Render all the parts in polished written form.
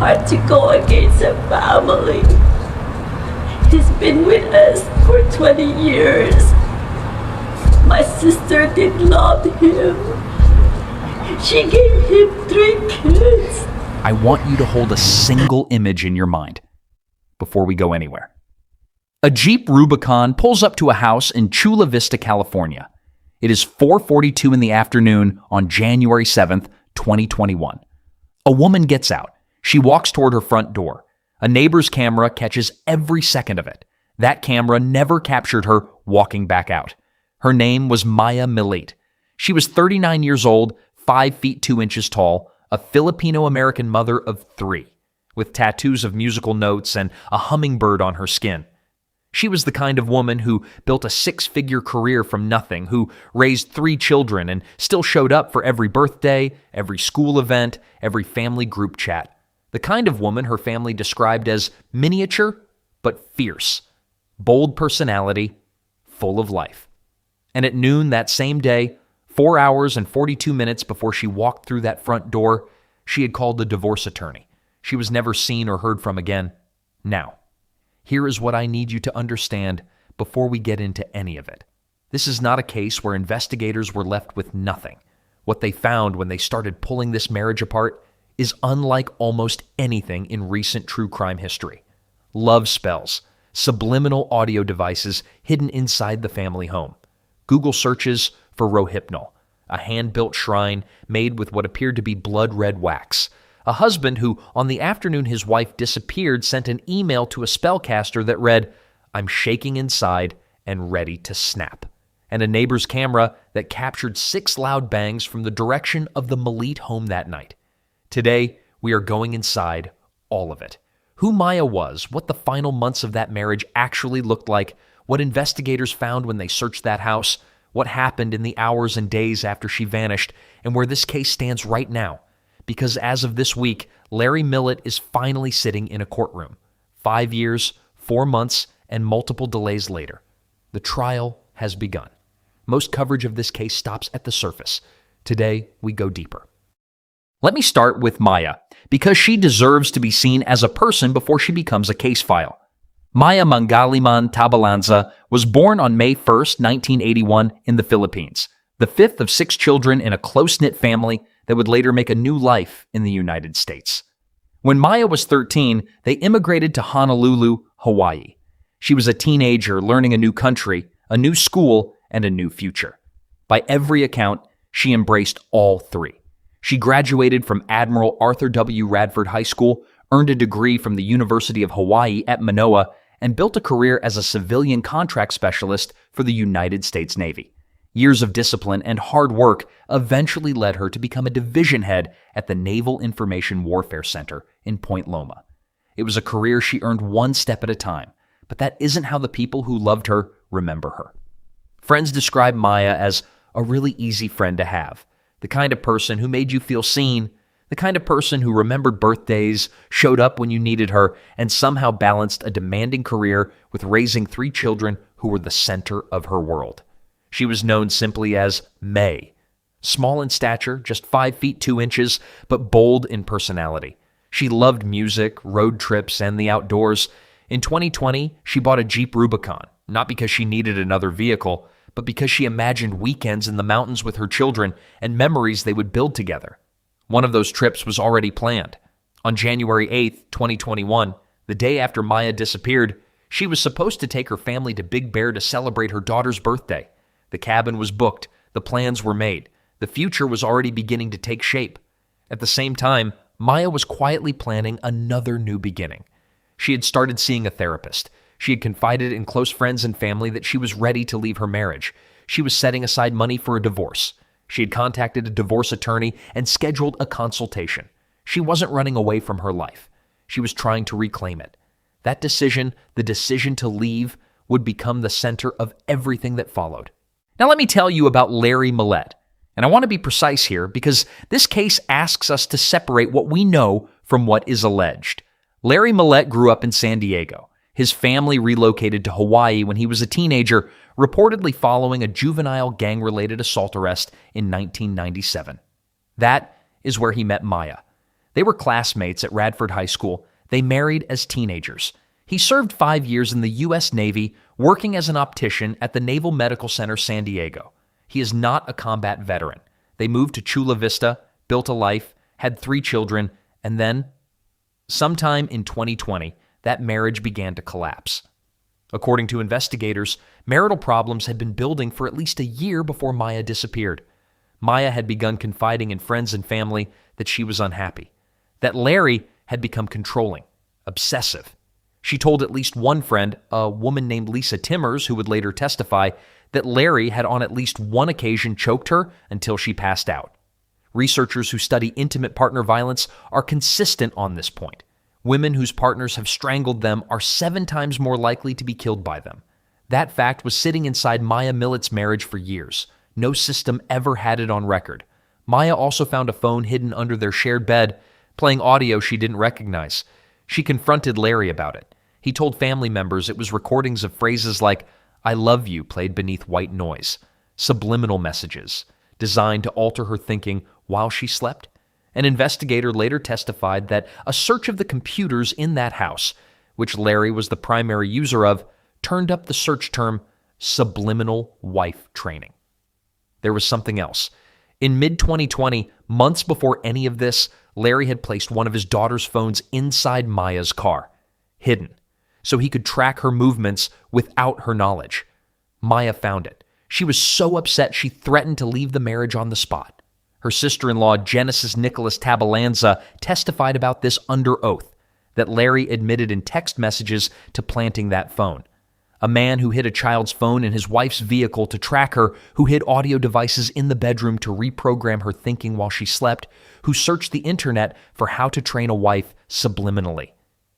hard to go against a family. He's been with us for 20 years. My sister did love him. She gave him 3 kids. I want you to hold a single image in your mind before we go anywhere. A Jeep Rubicon pulls up to a house in Chula Vista, California. It is 4:42 in the afternoon on January 7th, 2021. A woman gets out. She walks toward her front door. A neighbor's camera catches every second of it. That camera never captured her walking back out. Her name was Maya Millete. She was 39 years old, 5 feet 2 inches tall, a Filipino-American mother of 3, with tattoos of musical notes and a hummingbird on her skin. She was the kind of woman who built a 6-figure career from nothing, who raised 3 children and still showed up for every birthday, every school event, every family group chat. The kind of woman her family described as miniature but fierce, bold personality, full of life. And at noon that same day, 4 hours and 42 minutes before she walked through that front door, she had called the divorce attorney. She was never seen or heard from again. Now, here is what I need you to understand before we get into any of it. This is not a case where investigators were left with nothing. What they found when they started pulling this marriage apart is unlike almost anything in recent true crime history. Love spells, subliminal audio devices hidden inside the family home. Google searches for Rohypnol, a hand-built shrine made with what appeared to be blood-red wax. A husband who, on the afternoon his wife disappeared, sent an email to a spellcaster that read, "I'm shaking inside and ready to snap." And a neighbor's camera that captured 6 loud bangs from the direction of the Millete home that night. Today, we are going inside all of it. Who Maya was, what the final months of that marriage actually looked like, what investigators found when they searched that house, what happened in the hours and days after she vanished, and where this case stands right now. Because as of this week, Larry Millete is finally sitting in a courtroom. 5 years, 4 months, and multiple delays later. The trial has begun. Most coverage of this case stops at the surface. Today, we go deeper. Let me start with Maya, because she deserves to be seen as a person before she becomes a case file. Maya Mangaliman Tabalanza was born on May 1st, 1981 in the Philippines, the 5th of 6 children in a close-knit family that would later make a new life in the United States. When Maya was 13, they immigrated to Honolulu, Hawaii. She was a teenager learning a new country, a new school, and a new future. By every account, she embraced all 3. She graduated from Admiral Arthur W. Radford High School, earned a degree from the University of Hawaii at Manoa, and built a career as a civilian contract specialist for the United States Navy. Years of discipline and hard work eventually led her to become a division head at the Naval Information Warfare Center in Point Loma. It was a career she earned one step at a time, but that isn't how the people who loved her remember her. Friends describe Maya as a really easy friend to have, the kind of person who made you feel seen, the kind of person who remembered birthdays, showed up when you needed her, and somehow balanced a demanding career with raising 3 children who were the center of her world. She was known simply as May. Small in stature, just 5 feet 2 inches, but bold in personality. She loved music, road trips, and the outdoors. In 2020, she bought a Jeep Rubicon, not because she needed another vehicle, but because she imagined weekends in the mountains with her children and memories they would build together. One of those trips was already planned. On January 8th, 2021, the day after Maya disappeared, she was supposed to take her family to Big Bear to celebrate her daughter's birthday. The cabin was booked, the plans were made, the future was already beginning to take shape. At the same time, Maya was quietly planning another new beginning. She had started seeing a therapist. She had confided in close friends and family that she was ready to leave her marriage. She was setting aside money for a divorce. She had contacted a divorce attorney and scheduled a consultation. She wasn't running away from her life. She was trying to reclaim it. That decision, the decision to leave, would become the center of everything that followed. Now let me tell you about Larry Millete. And I want to be precise here because this case asks us to separate what we know from what is alleged. Larry Millete grew up in San Diego. His family relocated to Hawaii when he was a teenager, reportedly following a juvenile gang-related assault arrest in 1997. That is where he met Maya. They were classmates at Radford High School. They married as teenagers. He served 5 years in the U.S. Navy, working as an optician at the Naval Medical Center San Diego. He is not a combat veteran. They moved to Chula Vista, built a life, had 3 children, and then, sometime in 2020, that marriage began to collapse. According to investigators, marital problems had been building for at least a year before Maya disappeared. Maya had begun confiding in friends and family that she was unhappy, that Larry had become controlling, obsessive. She told at least one friend, a woman named Lisa Timmers, who would later testify, that Larry had on at least one occasion choked her until she passed out. Researchers who study intimate partner violence are consistent on this point. Women whose partners have strangled them are 7 times more likely to be killed by them. That fact was sitting inside Maya Millete's marriage for years. No system ever had it on record. Maya also found a phone hidden under their shared bed, playing audio she didn't recognize. She confronted Larry about it. He told family members it was recordings of phrases like, "I love you," played beneath white noise, subliminal messages, designed to alter her thinking while she slept. An investigator later testified that a search of the computers in that house, which Larry was the primary user of, turned up the search term subliminal wife training. There was something else. In mid-2020, months before any of this, Larry had placed one of his daughter's phones inside Maya's car, hidden, so he could track her movements without her knowledge. Maya found it. She was so upset she threatened to leave the marriage on the spot. Her sister-in-law, Genesis Nicholas Tabalanza, testified about this under oath, that Larry admitted in text messages to planting that phone. A man who hid a child's phone in his wife's vehicle to track her, who hid audio devices in the bedroom to reprogram her thinking while she slept, who searched the internet for how to train a wife subliminally.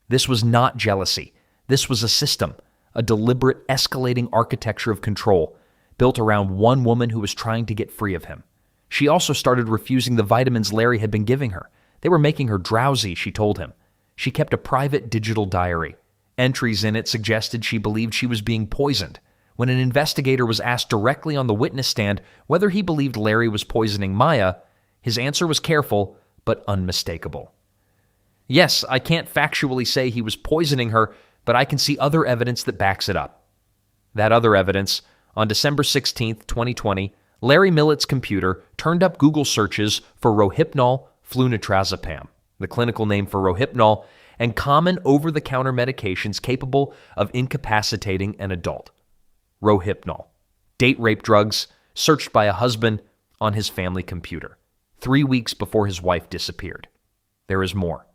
This was not jealousy. This was a system, a deliberate escalating architecture of control, built around one woman who was trying to get free of him. She also started refusing the vitamins Larry had been giving her. They were making her drowsy, she told him. She kept a private digital diary. Entries in it suggested she believed she was being poisoned. When an investigator was asked directly on the witness stand whether he believed Larry was poisoning Maya, his answer was careful but unmistakable. "Yes, I can't factually say he was poisoning her, but I can see other evidence that backs it up." That other evidence, on December 16, 2020, Larry Millete's computer turned up Google searches for Rohypnol flunitrazepam, the clinical name for Rohypnol, and common over-the-counter medications capable of incapacitating an adult. Rohypnol, date rape drugs, searched by a husband on his family computer, 3 weeks before his wife disappeared. There is more.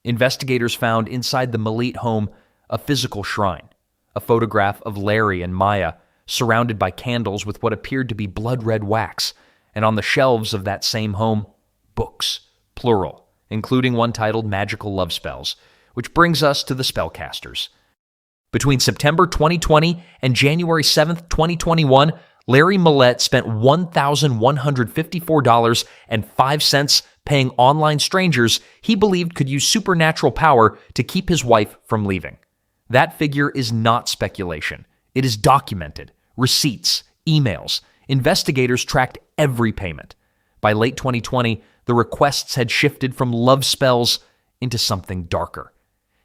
Investigators found inside the Millete home a physical shrine, a photograph of Larry and Maya surrounded by candles with what appeared to be blood-red wax, and on the shelves of that same home, books, plural, including one titled Magical Love Spells, which brings us to the Spellcasters. Between September 2020 and January 7th, 2021, Larry Millete spent $1,154.05 paying online strangers he believed could use supernatural power to keep his wife from leaving. That figure is not speculation. It is documented. Receipts, emails. Investigators tracked every payment. By late 2020, the requests had shifted from love spells into something darker.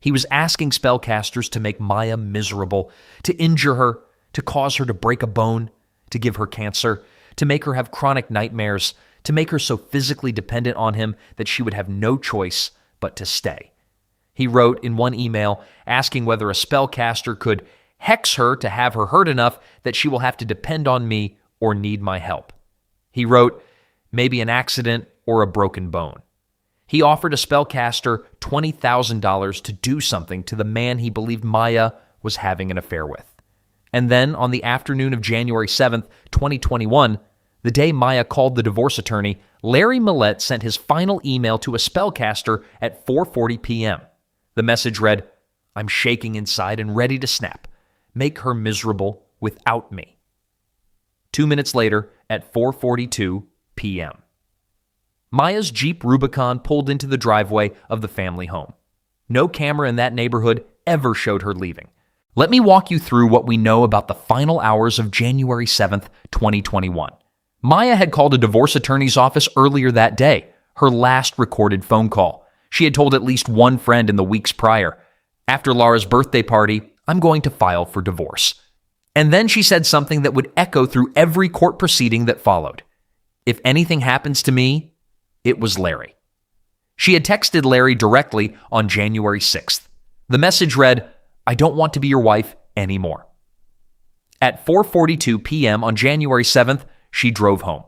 He was asking spellcasters to make Maya miserable, to injure her, to cause her to break a bone, to give her cancer, to make her have chronic nightmares, to make her so physically dependent on him that she would have no choice but to stay. He wrote in one email asking whether a spellcaster could hex her to have her hurt enough that she will have to depend on me or need my help. He wrote, "Maybe an accident or a broken bone." He offered a spellcaster $20,000 to do something to the man he believed Maya was having an affair with. And then, on the afternoon of January 7th, 2021, the day Maya called the divorce attorney, Larry Millete sent his final email to a spellcaster at 4:40 p.m. The message read, "I'm shaking inside and ready to snap. Make her miserable without me." 2 minutes later, at 4:42 p.m., Maya's Jeep Rubicon pulled into the driveway of the family home. No camera in that neighborhood ever showed her leaving. Let me walk you through what we know about the final hours of January 7th, 2021. Maya had called a divorce attorney's office earlier that day, her last recorded phone call. She had told at least one friend in the weeks prior, "After Laura's birthday party, I'm going to file for divorce." And then she said something that would echo through every court proceeding that followed. "If anything happens to me, it was Larry." She had texted Larry directly on January 6th. The message read, "I don't want to be your wife anymore." At 4:42 p.m. on January 7th, she drove home.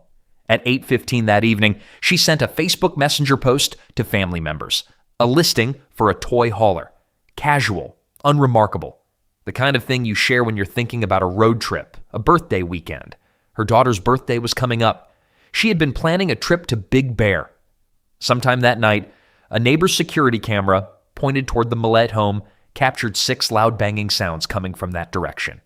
At 8:15 that evening, she sent a Facebook Messenger post to family members, a listing for a toy hauler. Casual, unremarkable. The kind of thing you share when you're thinking about a road trip, a birthday weekend. Her daughter's birthday was coming up. She had been planning a trip to Big Bear. Sometime that night, a neighbor's security camera, pointed toward the Millete home, captured 6 loud banging sounds coming from that direction.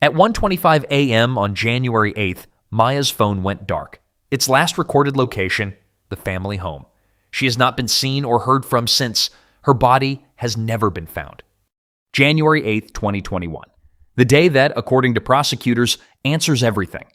At 1:25 a.m. on January 8th, Maya's phone went dark. Its last recorded location, the family home. She has not been seen or heard from since. Her body has never been found. January 8th, 2021. The day that, according to prosecutors, answers everything.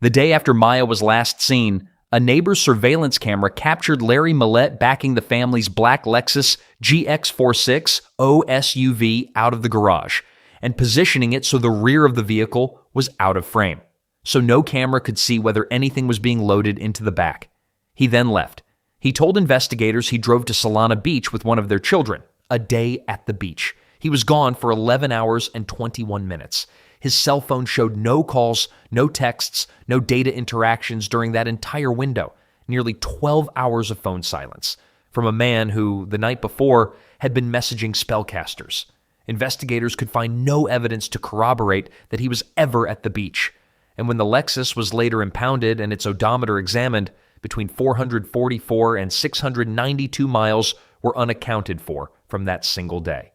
The day after Maya was last seen, a neighbor's surveillance camera captured Larry Millete backing the family's black Lexus GX46 OSUV out of the garage and positioning it so the rear of the vehicle was out of frame, so no camera could see whether anything was being loaded into the back. He then left. He told investigators he drove to Solana Beach with one of their children, a day at the beach. He was gone for 11 hours and 21 minutes. His cell phone showed no calls, no texts, no data interactions during that entire window. Nearly 12 hours of phone silence from a man who, the night before, had been messaging spellcasters. Investigators could find no evidence to corroborate that he was ever at the beach. And when the Lexus was later impounded and its odometer examined, between 444 and 692 miles were unaccounted for from that single day.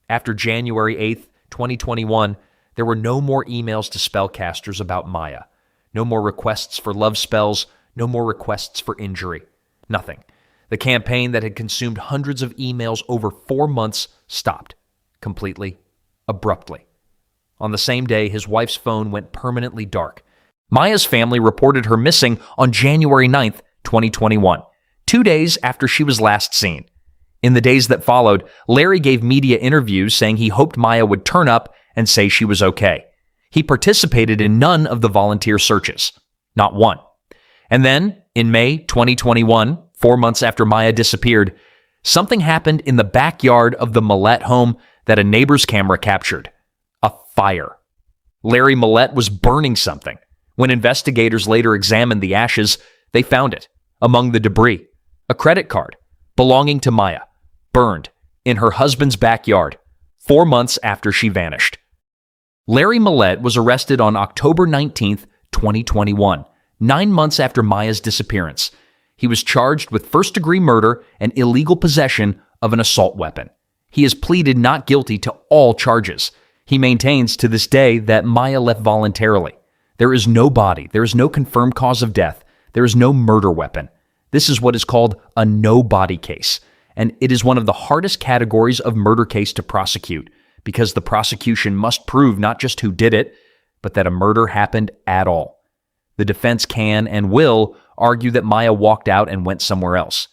After January 8th, 2021, there were no more emails to spellcasters about Maya. No more requests for love spells, no more requests for injury. Nothing. The campaign that had consumed hundreds of emails over 4 months stopped. Completely. Abruptly. On the same day, his wife's phone went permanently dark. Maya's family reported her missing on January 9th, 2021, 2 days after she was last seen. In the days that followed, Larry gave media interviews saying he hoped Maya would turn up and say she was okay. He participated in none of the volunteer searches. Not one. And then, in May 2021, 4 months after Maya disappeared, something happened in the backyard of the Millete home that a neighbor's camera captured. A fire. Larry Millete was burning something. When investigators later examined the ashes, they found it, among the debris, a credit card belonging to Maya, burned in her husband's backyard 4 months after she vanished. Larry Millete was arrested on October 19th, 2021, 9 months after Maya's disappearance. He was charged with first-degree murder and illegal possession of an assault weapon. He has pleaded not guilty to all charges. He maintains to this day that Maya left voluntarily. There is no body. There is no confirmed cause of death. There is no murder weapon. This is what is called a no-body case, and it is one of the hardest categories of murder case to prosecute because the prosecution must prove not just who did it, but that a murder happened at all. The defense can and will argue that Maya walked out and went somewhere else.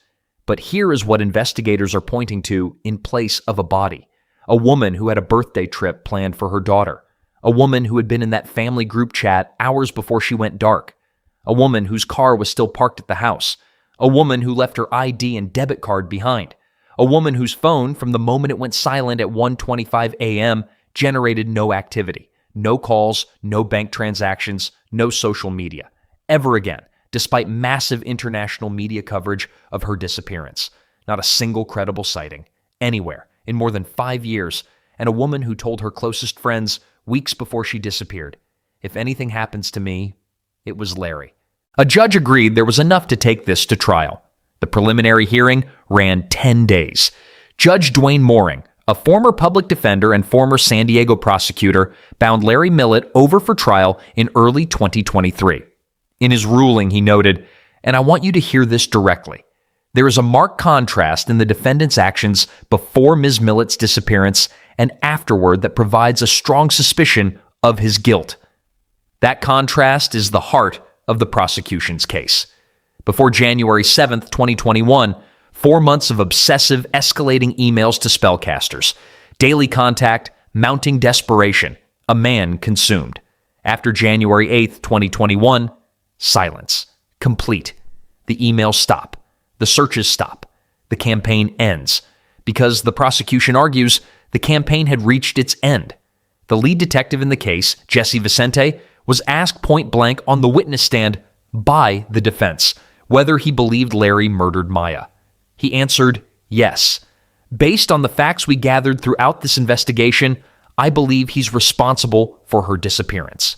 But here is what investigators are pointing to in place of a body. A woman who had a birthday trip planned for her daughter. A woman who had been in that family group chat hours before she went dark. A woman whose car was still parked at the house. A woman who left her ID and debit card behind. A woman whose phone, from the moment it went silent at 1:25 a.m., generated no activity. No calls, no bank transactions, no social media. Ever again, despite massive international media coverage of her disappearance. Not a single credible sighting, anywhere, in more than 5 years, and a woman who told her closest friends weeks before she disappeared, "If anything happens to me, it was Larry." A judge agreed there was enough to take this to trial. The preliminary hearing ran 10 days. Judge Dwayne Mooring, a former public defender and former San Diego prosecutor, bound Larry Millete over for trial in early 2023. In his ruling, he noted, and I want you to hear this directly, there is a marked contrast in the defendant's actions before Ms. Millete's disappearance and afterward that provides a strong suspicion of his guilt. That contrast is the heart of the prosecution's case. Before January 7th, 2021, 4 months of obsessive, escalating emails to spellcasters. Daily contact, mounting desperation. A man consumed. After January 8th, 2021, silence. Complete. The emails stop. The searches stop. The campaign ends. Because the prosecution argues the campaign had reached its end. The lead detective in the case, Jesse Vicente, was asked point blank on the witness stand by the defense whether he believed Larry murdered Maya. He answered, yes. Based on the facts we gathered throughout this investigation, I believe he's responsible for her disappearance.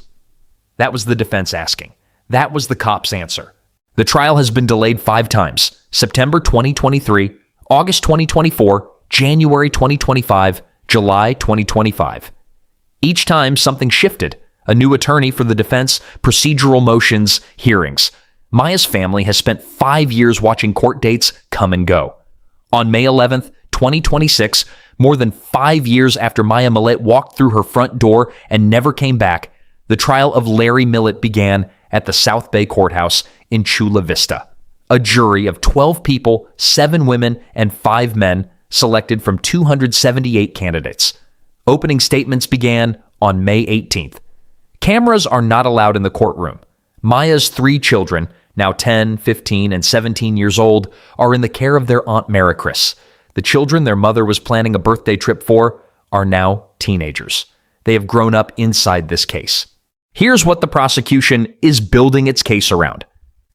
That was the defense asking. That was the cop's answer. The trial has been delayed 5 times: September 2023, August 2024, January 2025, July 2025. Each time something shifted. A new attorney for the defense, procedural motions, hearings. Maya's family has spent 5 years watching court dates come and go. On May 11th, 2026, more than 5 years after Maya Millete walked through her front door and never came back, the trial of Larry Millete began at the South Bay Courthouse in Chula Vista. A jury of 12 people, 7 women, and 5 men selected from 278 candidates. Opening statements began on May 18th. Cameras are not allowed in the courtroom. Maya's 3 children, now 10, 15, and 17 years old, are in the care of their Aunt Maricris. The children their mother was planning a birthday trip for are now teenagers. They have grown up inside this case. Here's what the prosecution is building its case around.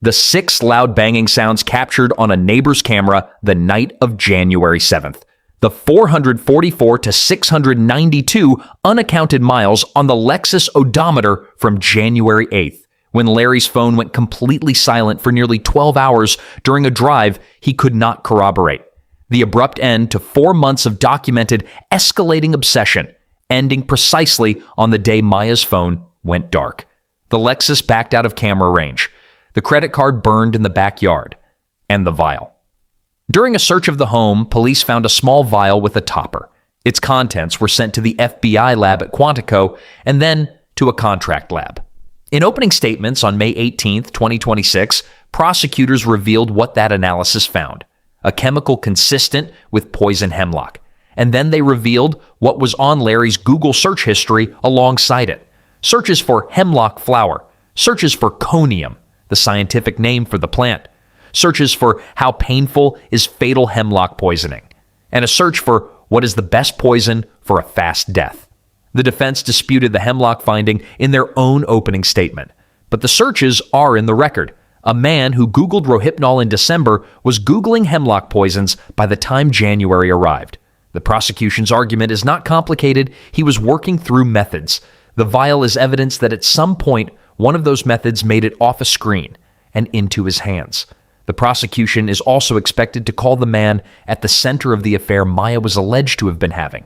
The 6 loud banging sounds captured on a neighbor's camera the night of January 7th. The 444 to 692 unaccounted miles on the Lexus odometer from January 8th, when Larry's phone went completely silent for nearly 12 hours during a drive he could not corroborate. The abrupt end to 4 months of documented, escalating obsession, ending precisely on the day Maya's phone went dark. The Lexus backed out of camera range. The credit card burned in the backyard. And the vial. During a search of the home, police found a small vial with a topper. Its contents were sent to the FBI lab at Quantico and then to a contract lab. In opening statements on May 18, 2026, prosecutors revealed what that analysis found: a chemical consistent with poison hemlock. And then they revealed what was on Larry's Google search history alongside it. Searches for hemlock flower, searches for conium, the scientific name for the plant, searches for how painful is fatal hemlock poisoning, and a search for what is the best poison for a fast death. The defense disputed the hemlock finding in their own opening statement, but the searches are in the record. A man who Googled Rohypnol in December was Googling hemlock poisons by the time January arrived. The prosecution's argument is not complicated. He was working through methods. The vial is evidence that at some point, one of those methods made it off a screen and into his hands. The prosecution is also expected to call the man at the center of the affair Maya was alleged to have been having.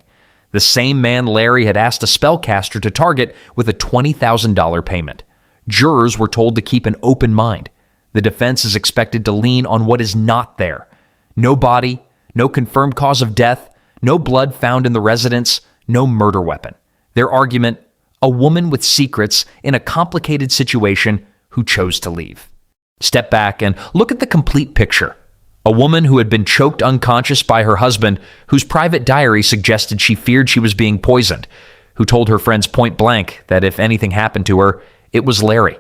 The same man Larry had asked a spellcaster to target with a $20,000 payment. Jurors were told to keep an open mind. The defense is expected to lean on what is not there. No body, no confirmed cause of death, no blood found in the residence, no murder weapon. Their argument: a woman with secrets in a complicated situation who chose to leave. Step back and look at the complete picture. A woman who had been choked unconscious by her husband, whose private diary suggested she feared she was being poisoned, who told her friends point blank that if anything happened to her, it was Larry.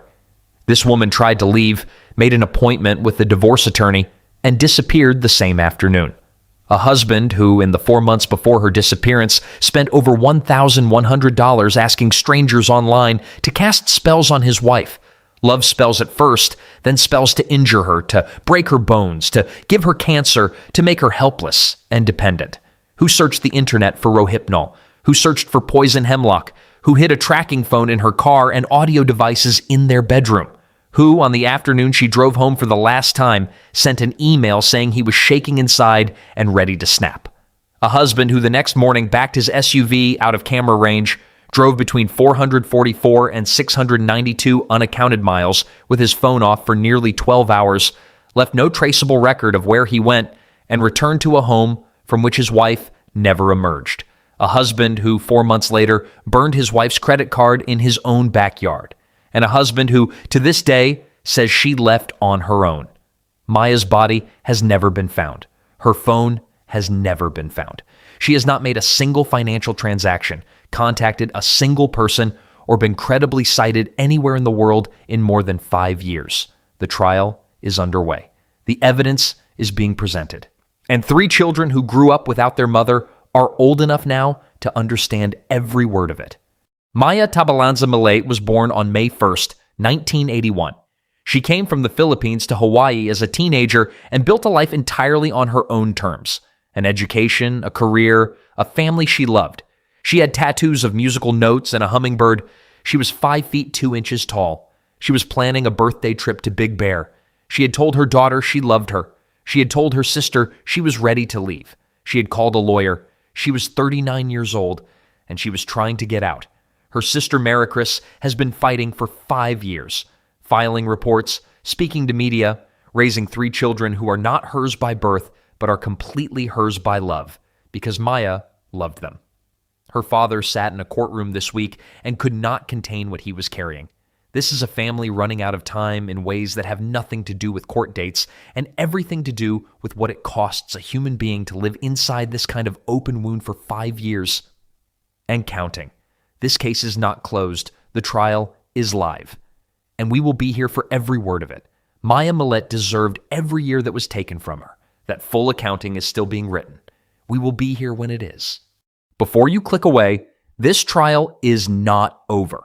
This woman tried to leave, made an appointment with the divorce attorney, and disappeared the same afternoon. A husband who, in the 4 months before her disappearance, spent over $1,100 asking strangers online to cast spells on his wife. Love spells at first, then spells to injure her, to break her bones, to give her cancer, to make her helpless and dependent. Who searched the internet for Rohypnol, who searched for poison hemlock, who hid a tracking phone in her car and audio devices in their bedroom, who, on the afternoon she drove home for the last time, sent an email saying he was shaking inside and ready to snap. A husband who the next morning backed his SUV out of camera range, drove between 444 and 692 unaccounted miles with his phone off for nearly 12 hours, left no traceable record of where he went, and returned to a home from which his wife never emerged. A husband who 4 months later burned his wife's credit card in his own backyard. And a husband who, to this day, says she left on her own. Maya's body has never been found. Her phone has never been found. She has not made a single financial transaction, contacted a single person, or been credibly cited anywhere in the world in more than 5 years. The trial is underway. The evidence is being presented. And 3 children who grew up without their mother are old enough now to understand every word of it. Maya Millete was born on May 1st, 1981. She came from the Philippines to Hawaii as a teenager and built a life entirely on her own terms. An education, a career, a family she loved. She had tattoos of musical notes and a hummingbird. She was 5 feet 2 inches tall. She was planning a birthday trip to Big Bear. She had told her daughter she loved her. She had told her sister she was ready to leave. She had called a lawyer. She was 39 years old, and she was trying to get out. Her sister Maricris has been fighting for 5 years, filing reports, speaking to media, raising 3 children who are not hers by birth, but are completely hers by love, because Maya loved them. Her father sat in a courtroom this week and could not contain what he was carrying. This is a family running out of time in ways that have nothing to do with court dates and everything to do with what it costs a human being to live inside this kind of open wound for 5 years and counting. This case is not closed. The trial is live. And we will be here for every word of it. Maya Millete deserved every year that was taken from her. That full accounting is still being written. We will be here when it is. Before you click away, this trial is not over.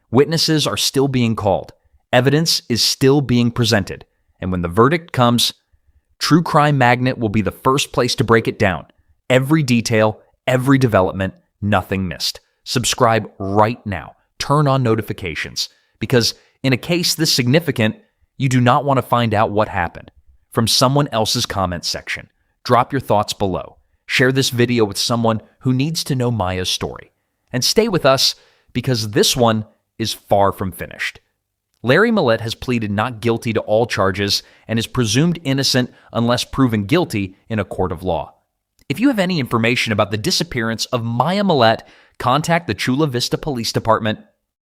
Witnesses are still being called. Evidence is still being presented. And when the verdict comes, True Crime Magnet will be the first place to break it down. Every detail, every development, nothing missed. Subscribe right now. Turn on notifications. Because in a case this significant, you do not want to find out what happened from someone else's comment section. Drop your thoughts below. Share this video with someone who needs to know Maya's story. And stay with us because this one is far from finished. Larry Millete has pleaded not guilty to all charges and is presumed innocent unless proven guilty in a court of law. If you have any information about the disappearance of Maya Millete, contact the Chula Vista Police Department